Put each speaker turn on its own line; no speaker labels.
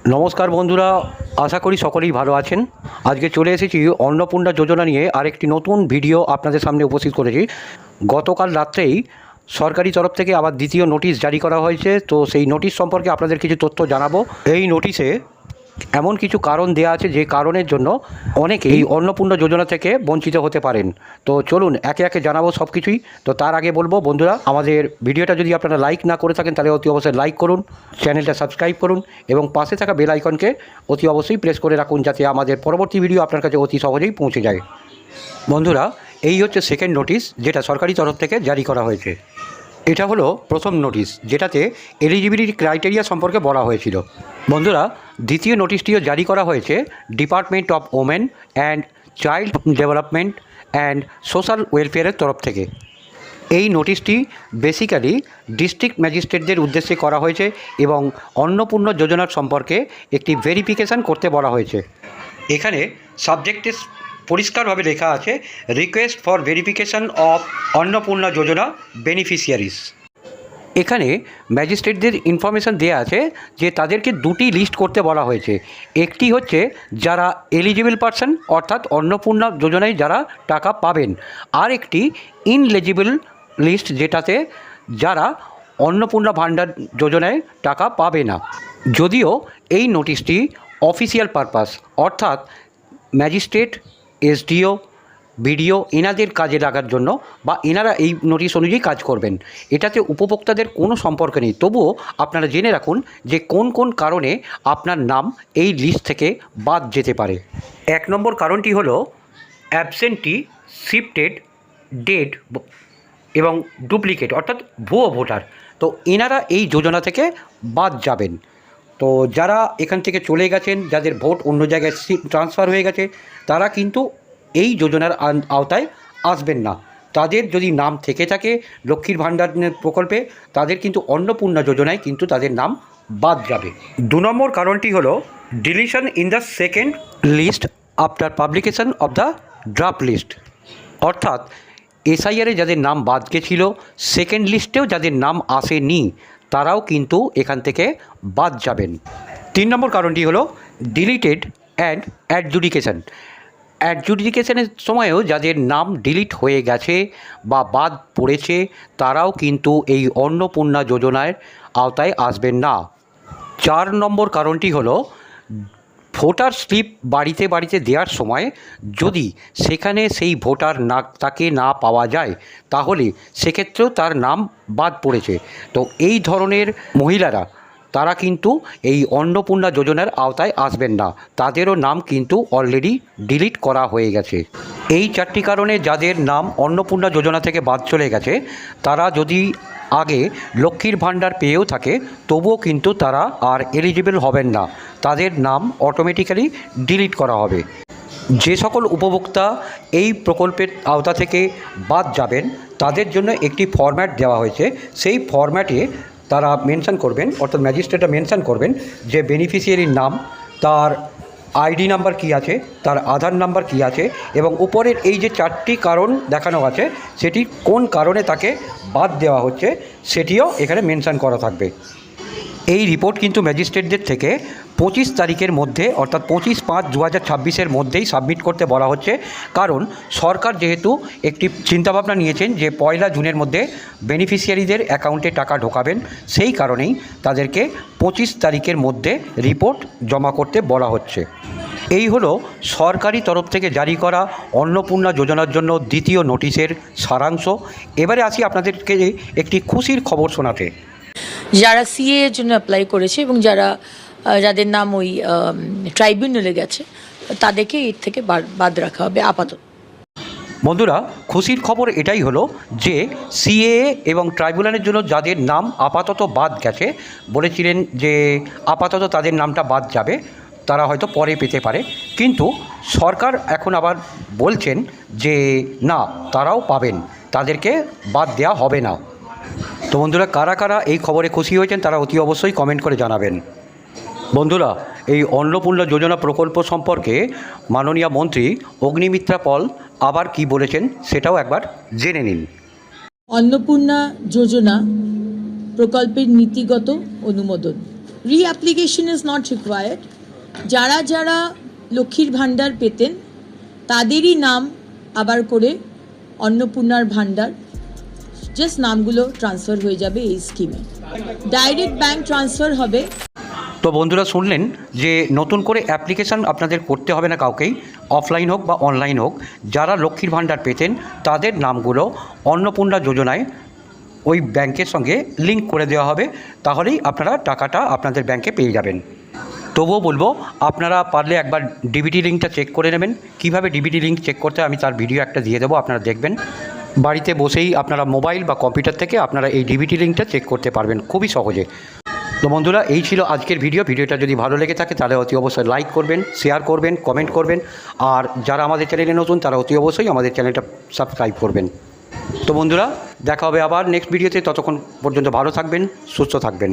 নমস্কার বন্ধুরা, আশা করি সকলেই ভালো আছেন। আজকে চলে এসেছি অন্নপূর্ণা যোজনা নিয়ে আরেকটি নতুন ভিডিও আপনাদের সামনে উপস্থিত করেছি। গতকাল রাত্রেই সরকারি তরফ থেকে আবার দ্বিতীয় নোটিশ জারি করা হয়েছে। তো সেই নোটিশ সম্পর্কে আপনাদের কিছু তথ্য জানাবো। এই নোটিশে এমন কিছু কারণ দেওয়া আছে যে কারণের জন্য অনেকেই এই অন্নপূর্ণা যোজনা থেকে বঞ্চিত হতে পারেন। তো চলুন একে একে জানাবো সব কিছুই। তো তার আগে বলবো বন্ধুরা, আমাদের ভিডিওটা যদি আপনারা লাইক না করে থাকেন তাহলে অতি অবশ্যই লাইক করুন, চ্যানেলটা সাবস্ক্রাইব করুন এবং পাশে থাকা বেল আইকনকে অতি অবশ্যই প্রেস করে রাখুন যাতে আমাদের পরবর্তী ভিডিও আপনার কাছে অতি সহজেই পৌঁছে যায়। বন্ধুরা, এই হচ্ছে সেকেন্ড নোটিশ যেটা সরকারি তরফ থেকে জারি করা হয়েছে। এটা হলো প্রথম নোটিশ যেটাতে এলিজিবিলিটি ক্রাইটেরিয়া সম্পর্কে বলা হয়েছিল। বন্ধুরা, দ্বিতীয় নোটিশটিও জারি করা হয়েছে department of women and child development and social ওয়েলফেয়ারের তরফ থেকে। এই নোটিশটি বেসিক্যালি ডিস্ট্রিক্ট ম্যাজিস্ট্রেটদের উদ্দেশ্যে করা হয়েছে এবং অন্নপূর্ণা যোজনার সম্পর্কে একটি ভেরিফিকেশান করতে বলা হয়েছে। এখানে সাবজেক্টে পরিষ্কারভাবে লেখা আছে request for verification of Annapurna Yojana beneficiaries. এখানে ম্যাজিস্ট্রেটদের ইনফরমেশান দেওয়া আছে যে তাদেরকে দুটি লিস্ট করতে বলা হয়েছে। একটি হচ্ছে যারা এলিজিবল পারসন অর্থাৎ অন্নপূর্ণা যোজনায় যারা টাকা পাবেন, আর একটি ইনএলিজিবল লিস্ট যেটাতে যারা অন্নপূর্ণা ভাণ্ডার যোজনায় টাকা পাবে না। যদিও এই নোটিশটি অফিসিয়াল পারপাস অর্থাৎ ম্যাজিস্ট্রেট, এসডিও, বিডিও এনাদের কাজে লাগার জন্য বা এনারা এই নোটিশ অনুযায়ী কাজ করবেন, এটাতে উপভোক্তাদের কোনো সম্পর্ক নেই। তবুও আপনারা জেনে রাখুন যে কোন কোন কারণে আপনার নাম এই লিস্ট থেকে বাদ যেতে পারে। এক নম্বর কারণটি হলো অ্যাবসেন্টি, শিফটেড, ডেড এবং ডুপ্লিকেট অর্থাৎ ভুয়ো ভোটার। তো এনারা এই যোজনা থেকে বাদ যাবেন। তো যারা এখান থেকে চলে গেছেন, যাদের ভোট অন্য জায়গায় ট্রান্সফার হয়ে গেছে, তারা কিন্তু এই যোজনার আওতায় আসবেন না। তাদের যদি নাম থেকে থাকে লক্ষ্মীর ভাণ্ডার প্রকল্পে, তাদের কিন্তু অন্নপূর্ণা যোজনায় কিন্তু তাদের নাম বাদ যাবে। দু নম্বর কারণটি হলো deletion in the second list after publication of the draft list. অর্থাৎ এসআইআরে যাদের নাম বাদ গেছিল, সেকেন্ড লিস্টেও যাদের নাম আসেনি, তারাও কিন্তু এখান থেকে বাদ যাবেন। তিন নম্বর কারণটি হলো ডিলিটেড অ্যান্ড অ্যাডজুডিকেশন। অ্যাডজুডিকেশনের সময়ও যাদের নাম ডিলিট হয়ে গেছে বা বাদ পড়েছে, তারাও কিন্তু এই অন্নপূর্ণা যোজনার আওতায় আসবেন না। চার নম্বর কারণটি হলো ভোটার স্লিপ বাড়িতে বাড়িতে দেওয়ার সময় যদি সেখানে সেই ভোটার তাকে না পাওয়া যায়, তাহলে সেক্ষেত্রেও তার নাম বাদ পড়েছে। তো এই ধরনের মহিলারা তারা কিন্তু এই অন্নপূর্ণা যোজনার আওতায় আসবেন না, তাদেরও নাম কিন্তু অলরেডি ডিলিট করা হয়ে গেছে। এই চারটি কারণে যাদের নাম অন্নপূর্ণা যোজনা থেকে বাদ চলে গেছে, তারা যদি আগে লক্ষ্মীর ভাণ্ডার পেয়েও থাকে, তবুও কিন্তু তারা আর এলিজিবল হবেন না, তাদের নাম অটোমেটিক্যালি ডিলিট করা হবে। যে সকল উপভোক্তা এই প্রকল্পের আওতা থেকে বাদ যাবেন, তাদের জন্য একটি ফরম্যাট দেওয়া হয়েছে। সেই ফরম্যাটে তারা মেনশন করবেন, অর্থাৎ ম্যাজিস্ট্রেটরা মেনশন করবেন যে বেনিফিশিয়ারির নাম, তার আইডি নাম্বার কী আছে, তার আধার নাম্বার কী আছে এবং উপরের এই যে চারটি কারণ দেখানো আছে, সেটি কোন কারণে তাকে বাদ দেওয়া হচ্ছে সেটিও এখানে মেনশন করা থাকবে। এই রিপোর্ট কিন্তু ম্যাজিস্ট্রেটদের থেকে 25 তারিখের মধ্যে অর্থাৎ 25/5/2026 মধ্যেই সাবমিট করতে বলা হচ্ছে। কারণ সরকার যেহেতু একটি চিন্তাভাবনা নিয়েছেন যে 1 জুনের মধ্যে বেনিফিশিয়ারিদের অ্যাকাউন্টে টাকা ঢোকাবেন, সেই কারণেই তাদেরকে 25 তারিখের মধ্যে রিপোর্ট জমা করতে বলা হচ্ছে। এই হলো সরকারি তরফ থেকে জারি করা অন্নপূর্ণা যোজনার জন্য দ্বিতীয় নোটিশের সারাংশ। এবারে আসি আপনাদেরকে একটি খুশির খবর শোনাতে।
যারা সিএ এর জন্য অ্যাপ্লাই করেছে এবং যাদের নাম ওই ট্রাইব্যুনালে গেছে, তাদেরকে এর থেকে বাদ রাখা হবে আপাতত।
বন্ধুরা, খুশির খবর এটাই হলো যে সিএএ এবং ট্রাইব্যুনালের জন্য যাদের নাম আপাতত বাদ গেছে, বলেছিলেন যে আপাতত তাদের নামটা বাদ যাবে, তারা হয়তো পরে পেতে পারে, কিন্তু সরকার এখন আবার বলছেন যে না, তারাও পাবেন, তাদেরকে বাদ দেওয়া হবে না। তো বন্ধুরা, কারা কারা এই খবরে খুশি হয়েছেন তারা অতি অবশ্যই কমেন্ট করে জানাবেন। বন্ধুরা, এই অন্নপূর্ণা যোজনা প্রকল্প সম্পর্কে মাননীয় মন্ত্রী অগ্নিমিত্রা পল আবার কি বলেছেন সেটাও একবার জেনে নিন।
অন্নপূর্ণা যোজনা প্রকল্পের নীতিগত অনুমোদন। রিঅ্যাপ্লিকেশন ইজ নট রিকোয়ার্ড। যারা যারা লক্ষ্মীর ভাণ্ডার পেতেন তাদেরই নাম আবার করে অন্নপূর্ণার ভাণ্ডার, জাস্ট নামগুলো ট্রান্সফার হয়ে যাবে এই স্কিমে, ডাইরেক্ট ব্যাংক ট্রান্সফার হবে।
তো বন্ধুরা শুনলেন যে নতুন করে অ্যাপ্লিকেশান আপনাদের করতে হবে না কাউকেই, অফলাইন হোক বা অনলাইন হোক। যারা লক্ষ্মীর ভাণ্ডার পেতেন তাদের নামগুলো অন্নপূর্ণা যোজনায় ওই ব্যাংকের সঙ্গে লিঙ্ক করে দেওয়া হবে, তাহলেই আপনারা টাকাটা আপনাদের ব্যাংকে পেয়ে যাবেন। তবুও বলবো আপনারা পারলে একবার ডিবিটি লিঙ্কটা চেক করে নেবেন। কীভাবে ডিবিটি লিঙ্ক চেক করতে আমি তার ভিডিও একটা দিয়ে দেবো, আপনারা দেখবেন। বাড়িতে বসেই আপনারা মোবাইল বা কম্পিউটার থেকে আপনারা এই ডিবিটি লিঙ্কটা চেক করতে পারবেন খুবই সহজে। তো বন্ধুরা, এই ছিল আজকের ভিডিওটা যদি ভালো লেগে থাকে তাহলে অতি অবশ্যই লাইক করবেন, শেয়ার করবেন, কমেন্ট করবেন। আর যারা আমাদের চ্যানেলে নতুন তারা অতি অবশ্যই আমাদের চ্যানেলটা সাবস্ক্রাইব করবেন। তো বন্ধুরা, দেখা হবে আবার নেক্সট ভিডিওতে। ততক্ষণ পর্যন্ত ভালো থাকবেন, সুস্থ থাকবেন।